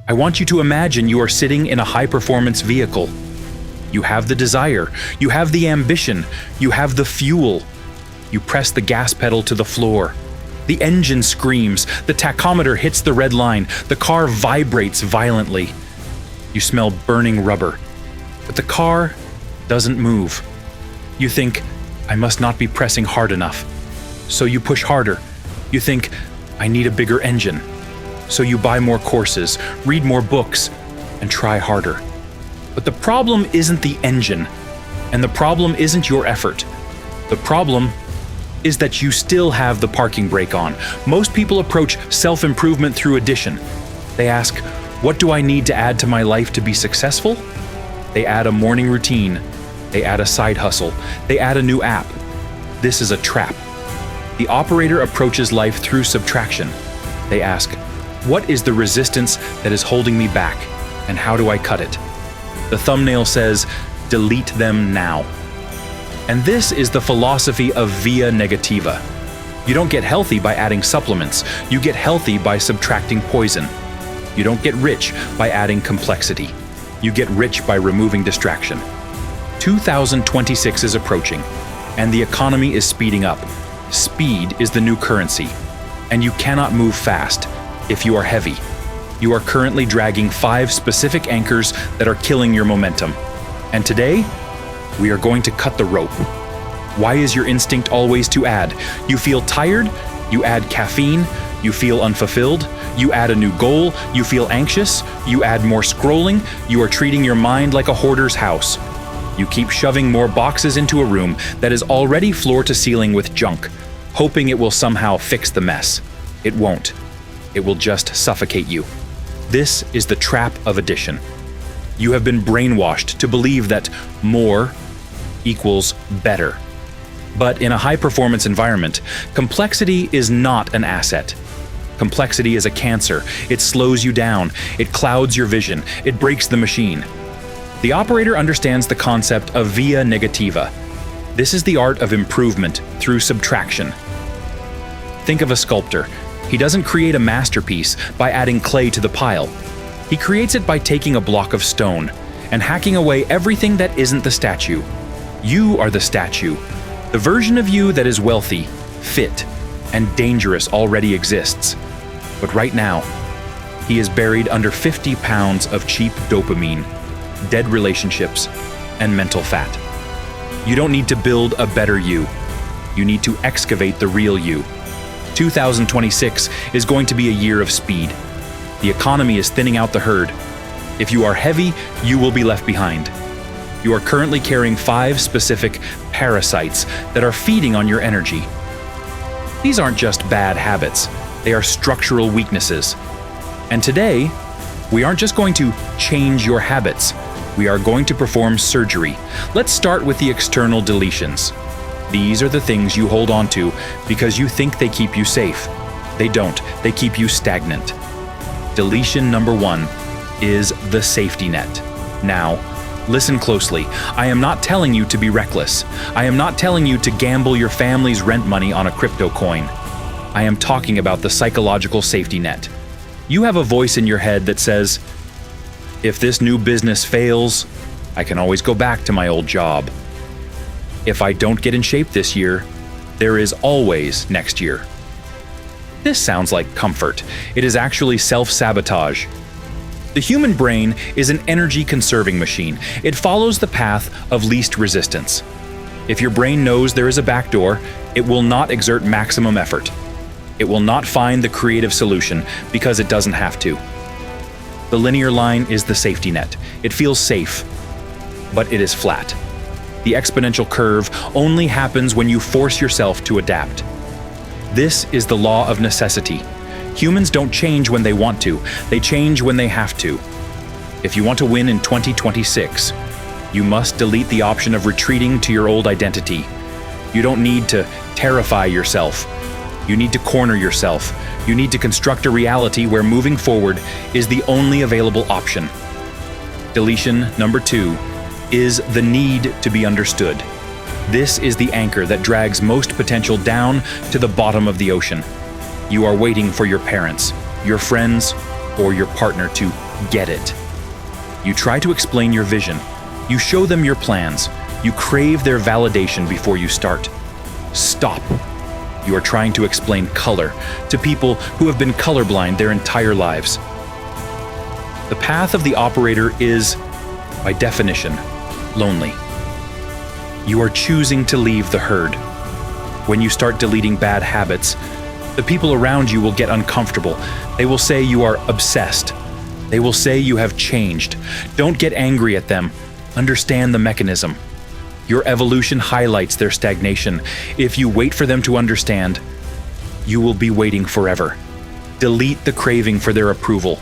I want you to imagine you are sitting in a high-performance vehicle. You have the desire, you have the ambition, you have the fuel. You press the gas pedal to the floor. The engine screams, the tachometer hits the red line, the car vibrates violently. You smell burning rubber, but the car doesn't move. You think, I must not be pressing hard enough. So you push harder. You think, I need a bigger engine. So you buy more courses, read more books, and try harder. But the problem isn't the engine, and the problem isn't your effort. The problem is that you still have the parking brake on. Most people approach self-improvement through addition. They ask, what do I need to add to my life to be successful? They add a morning routine. They add a side hustle. They add a new app. This is a trap. The operator approaches life through subtraction. They ask, what is the resistance that is holding me back, and how do I cut it? The thumbnail says, delete them now. And this is the philosophy of via negativa. You don't get healthy by adding supplements. You get healthy by subtracting poison. You don't get rich by adding complexity. You get rich by removing distraction. 2026 is approaching, and the economy is speeding up. Speed is the new currency, and you cannot move fast if you are heavy. You are currently dragging 5 specific anchors that are killing your momentum. And today, we are going to cut the rope. Why is your instinct always to add? You feel tired, you add caffeine, you feel unfulfilled, you add a new goal, you feel anxious, you add more scrolling, you are treating your mind like a hoarder's house. You keep shoving more boxes into a room that is already floor to ceiling with junk, hoping it will somehow fix the mess. It won't. It will just suffocate you. This is the trap of addition. You have been brainwashed to believe that more equals better. But in a high-performance environment, complexity is not an asset. Complexity is a cancer. It slows you down. It clouds your vision. It breaks the machine. The operator understands the concept of via negativa. This is the art of improvement through subtraction. Think of a sculptor. He doesn't create a masterpiece by adding clay to the pile. He creates it by taking a block of stone and hacking away everything that isn't the statue. You are the statue. The version of you that is wealthy, fit, and dangerous already exists. But right now, he is buried under 50 pounds of cheap dopamine, dead relationships, and mental fat. You don't need to build a better you. You need to excavate the real you. 2026 is going to be a year of speed. The economy is thinning out the herd. If you are heavy, you will be left behind. You are currently carrying 5 specific parasites that are feeding on your energy. These aren't just bad habits, they are structural weaknesses. And today, we aren't just going to change your habits, we are going to perform surgery. Let's start with the external deletions. These are the things you hold on to because you think they keep you safe. They don't, they keep you stagnant. Deletion number 1 is the safety net. Now, listen closely. I am not telling you to be reckless. I am not telling you to gamble your family's rent money on a crypto coin. I am talking about the psychological safety net. You have a voice in your head that says, if this new business fails, I can always go back to my old job. If I don't get in shape this year, there is always next year. This sounds like comfort. It is actually self-sabotage. The human brain is an energy-conserving machine. It follows the path of least resistance. If your brain knows there is a back door, it will not exert maximum effort. It will not find the creative solution because it doesn't have to. The linear line is the safety net. It feels safe, but it is flat. The exponential curve only happens when you force yourself to adapt. This is the law of necessity. Humans don't change when they want to, they change when they have to. If you want to win in 2026, you must delete the option of retreating to your old identity. You don't need to terrify yourself. You need to corner yourself. You need to construct a reality where moving forward is the only available option. Deletion number 2 is the need to be understood. This is the anchor that drags most potential down to the bottom of the ocean. You are waiting for your parents, your friends, or your partner to get it. You try to explain your vision. You show them your plans. You crave their validation before you start. Stop. You are trying to explain color to people who have been colorblind their entire lives. The path of the operator is, by definition, lonely. You are choosing to leave the herd. When you start deleting bad habits, the people around you will get uncomfortable. They will say you are obsessed. They will say you have changed. Don't get angry at them. Understand the mechanism. Your evolution highlights their stagnation. If you wait for them to understand, you will be waiting forever. Delete the craving for their approval.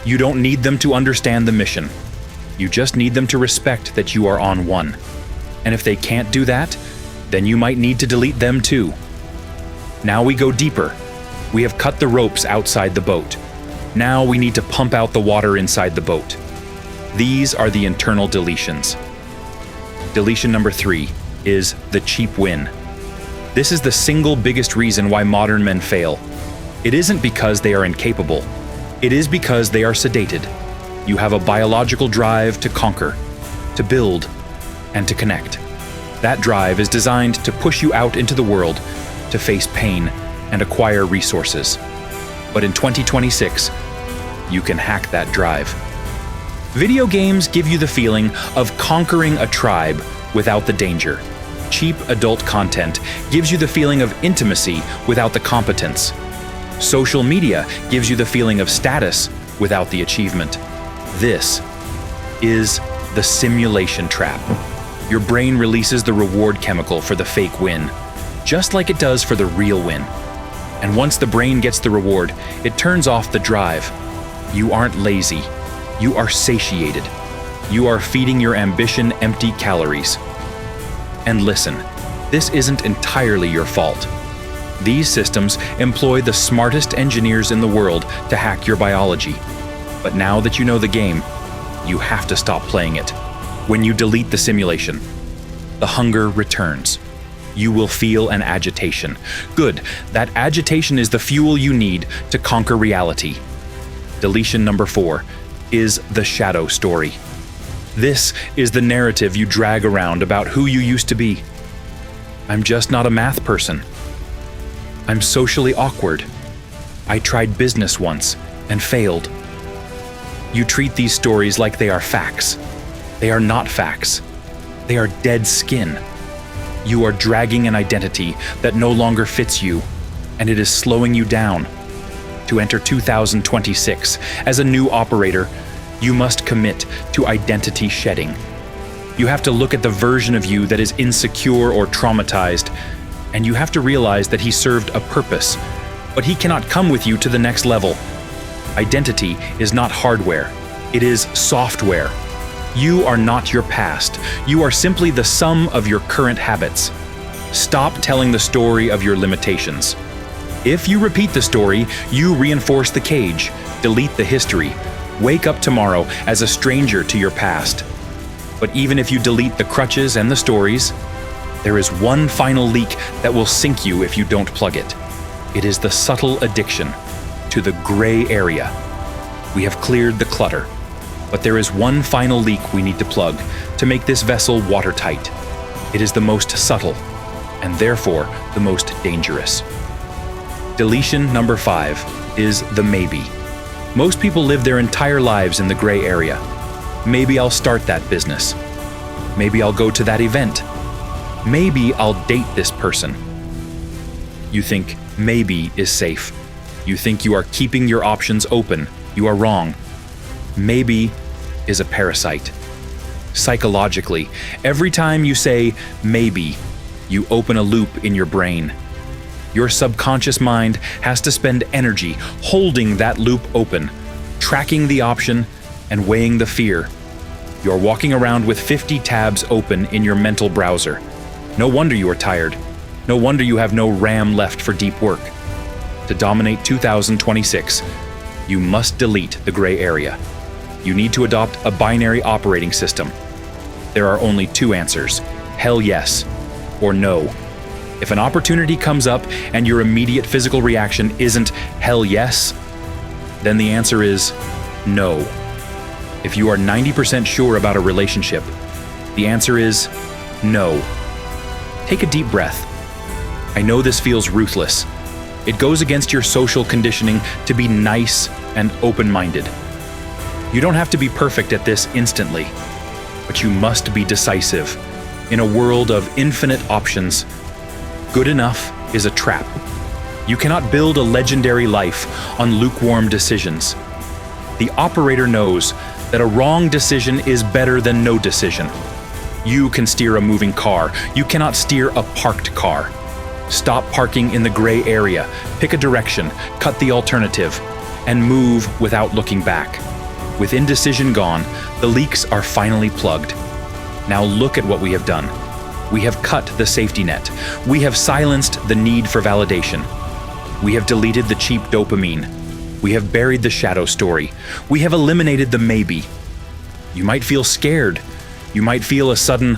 You don't need them to understand the mission. You just need them to respect that you are on one. And if they can't do that, then you might need to delete them too. Now we go deeper. We have cut the ropes outside the boat. Now we need to pump out the water inside the boat. These are the internal deletions. Deletion number 3 is the cheap win. This is the single biggest reason why modern men fail. It isn't because they are incapable. It is because they are sedated. You have a biological drive to conquer, to build, and to connect. That drive is designed to push you out into the world, to face pain and acquire resources. But in 2026, you can hack that drive. Video games give you the feeling of conquering a tribe without the danger. Cheap adult content gives you the feeling of intimacy without the competence. Social media gives you the feeling of status without the achievement. This is the simulation trap. Your brain releases the reward chemical for the fake win, just like it does for the real win. And once the brain gets the reward, it turns off the drive. You aren't lazy. You are satiated. You are feeding your ambition empty calories. And listen, this isn't entirely your fault. These systems employ the smartest engineers in the world to hack your biology. But now that you know the game, you have to stop playing it. When you delete the simulation, the hunger returns. You will feel an agitation. Good, that agitation is the fuel you need to conquer reality. Deletion number 4 is the shadow story. This is the narrative you drag around about who you used to be. I'm just not a math person. I'm socially awkward. I tried business once and failed. You treat these stories like they are facts. They are not facts. They are dead skin. You are dragging an identity that no longer fits you, and it is slowing you down. To enter 2026 as a new operator, you must commit to identity shedding. You have to look at the version of you that is insecure or traumatized, and you have to realize that he served a purpose, but he cannot come with you to the next level. Identity is not hardware, it is software. You are not your past. You are simply the sum of your current habits. Stop telling the story of your limitations. If you repeat the story, you reinforce the cage, delete the history. Wake up tomorrow as a stranger to your past. But even if you delete the crutches and the stories, there is one final leak that will sink you if you don't plug it. It is the subtle addiction to the gray area. We have cleared the clutter, but there is one final leak we need to plug to make this vessel watertight. It is the most subtle, and therefore the most dangerous. Deletion number 5 is the maybe. Most people live their entire lives in the gray area. Maybe I'll start that business. Maybe I'll go to that event. Maybe I'll date this person. You think maybe is safe. You think you are keeping your options open. You are wrong. Maybe is a parasite. Psychologically, every time you say maybe, you open a loop in your brain. Your subconscious mind has to spend energy holding that loop open, tracking the option and weighing the fear. You're walking around with 50 tabs open in your mental browser. No wonder you are tired. No wonder you have no RAM left for deep work. To dominate 2026, you must delete the gray area. You need to adopt a binary operating system. There are only two answers: hell yes or no. If an opportunity comes up and your immediate physical reaction isn't hell yes, then the answer is no. If you are 90% sure about a relationship, the answer is no. Take a deep breath. I know this feels ruthless. It goes against your social conditioning to be nice and open-minded. You don't have to be perfect at this instantly, but you must be decisive. In a world of infinite options, good enough is a trap. You cannot build a legendary life on lukewarm decisions. The operator knows that a wrong decision is better than no decision. You can steer a moving car. You cannot steer a parked car. Stop parking in the gray area, pick a direction, cut the alternative, and move without looking back. With indecision gone, the leaks are finally plugged. Now look at what we have done. We have cut the safety net. We have silenced the need for validation. We have deleted the cheap dopamine. We have buried the shadow story. We have eliminated the maybe. You might feel scared. You might feel a sudden,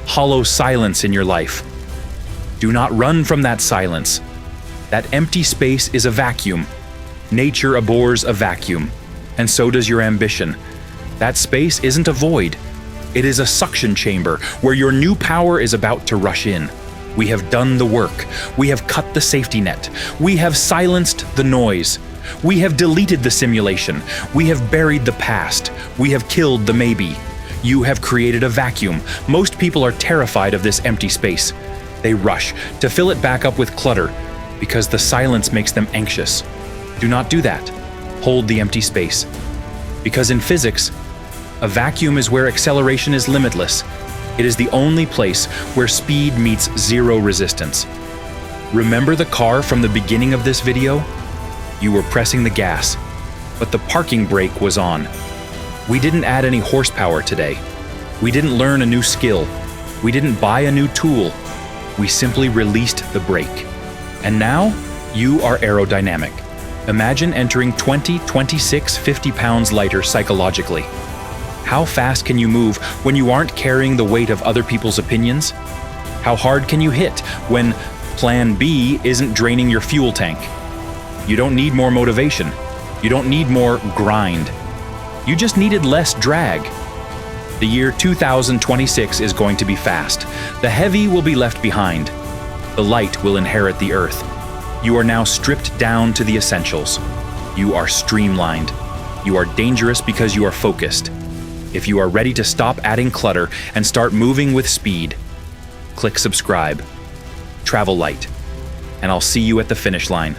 hollow silence in your life. Do not run from that silence. That empty space is a vacuum. Nature abhors a vacuum, and so does your ambition. That space isn't a void. It is a suction chamber where your new power is about to rush in. We have done the work. We have cut the safety net. We have silenced the noise. We have deleted the simulation. We have buried the past. We have killed the maybe. You have created a vacuum. Most people are terrified of this empty space. They rush to fill it back up with clutter because the silence makes them anxious. Do not do that. Hold the empty space. Because in physics, a vacuum is where acceleration is limitless. It is the only place where speed meets zero resistance. Remember the car from the beginning of this video? You were pressing the gas, but the parking brake was on. We didn't add any horsepower today. We didn't learn a new skill. We didn't buy a new tool. We simply released the brake. And now, you are aerodynamic. Imagine entering 20, 26, 50 pounds lighter psychologically. How fast can you move when you aren't carrying the weight of other people's opinions? How hard can you hit when Plan B isn't draining your fuel tank? You don't need more motivation. You don't need more grind. You just needed less drag. The year 2026 is going to be fast. The heavy will be left behind. The light will inherit the earth. You are now stripped down to the essentials. You are streamlined. You are dangerous because you are focused. If you are ready to stop adding clutter and start moving with speed, click subscribe, travel light, and I'll see you at the finish line.